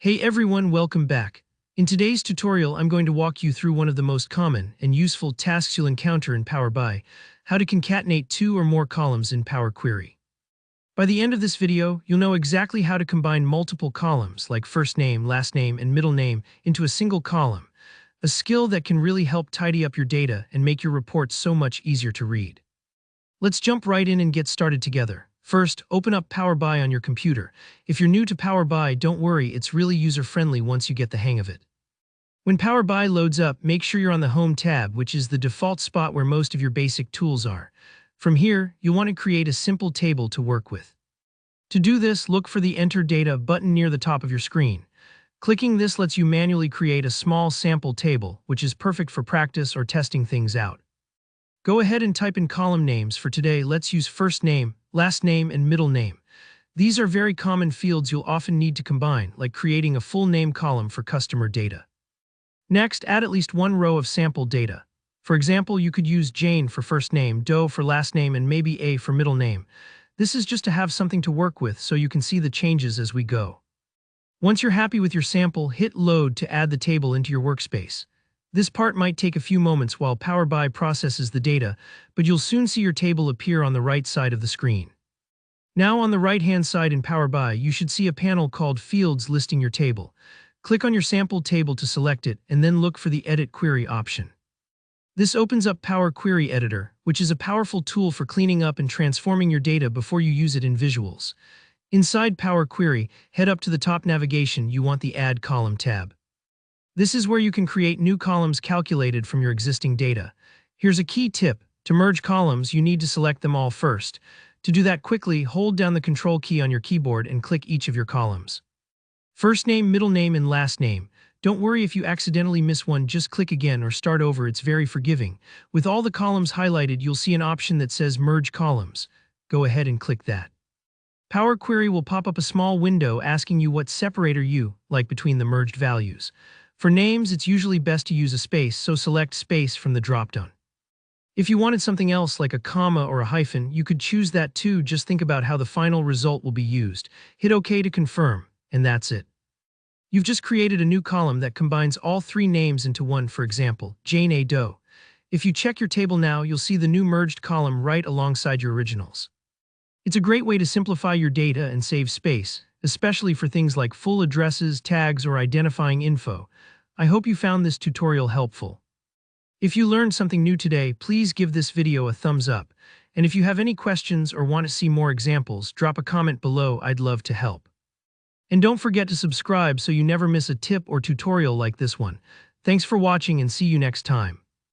Hey everyone, welcome back. In today's tutorial, I'm going to walk you through one of the most common and useful tasks you'll encounter in Power BI, how to concatenate two or more columns in Power Query. By the end of this video, you'll know exactly how to combine multiple columns like first name, last name, and middle name into a single column, a skill that can really help tidy up your data and make your reports so much easier to read. Let's jump right in and get started together. First, open up Power BI on your computer. If you're new to Power BI, don't worry, it's really user-friendly once you get the hang of it. When Power BI loads up, make sure you're on the Home tab, which is the default spot where most of your basic tools are. From here, you'll want to create a simple table to work with. To do this, look for the Enter Data button near the top of your screen. Clicking this lets you manually create a small sample table, which is perfect for practice or testing things out. Go ahead and type in column names. For today, let's use first name, last name, and middle name. These are very common fields you'll often need to combine, like creating a full name column for customer data. Next, add at least one row of sample data. For example, you could use Jane for first name, Doe for last name, and maybe A for middle name. This is just to have something to work with so you can see the changes as we go. Once you're happy with your sample, hit Load to add the table into your workspace. This part might take a few moments while Power BI processes the data, but you'll soon see your table appear on the right side of the screen. Now on the right-hand side in Power BI, you should see a panel called Fields listing your table. Click on your sample table to select it, and then look for the Edit Query option. This opens up Power Query Editor, which is a powerful tool for cleaning up and transforming your data before you use it in visuals. Inside Power Query, head up to the top navigation, you want the Add Column tab. This is where you can create new columns calculated from your existing data. Here's a key tip. To merge columns, you need to select them all first. To do that quickly, hold down the Control key on your keyboard and click each of your columns. First name, middle name, and last name. Don't worry if you accidentally miss one, just click again or start over, it's very forgiving. With all the columns highlighted, you'll see an option that says Merge Columns. Go ahead and click that. Power Query will pop up a small window asking you what separator you like between the merged values. For names, it's usually best to use a space, so select space from the dropdown. If you wanted something else like a comma or a hyphen, you could choose that too. Just think about how the final result will be used. Hit OK to confirm, and that's it. You've just created a new column that combines all three names into one, for example, Jane A. Doe. If you check your table now, you'll see the new merged column right alongside your originals. It's a great way to simplify your data and save space, especially for things like full addresses, tags, or identifying info. I hope you found this tutorial helpful. If you learned something new today, please give this video a thumbs up. And if you have any questions or want to see more examples, drop a comment below, I'd love to help. And don't forget to subscribe so you never miss a tip or tutorial like this one. Thanks for watching and see you next time.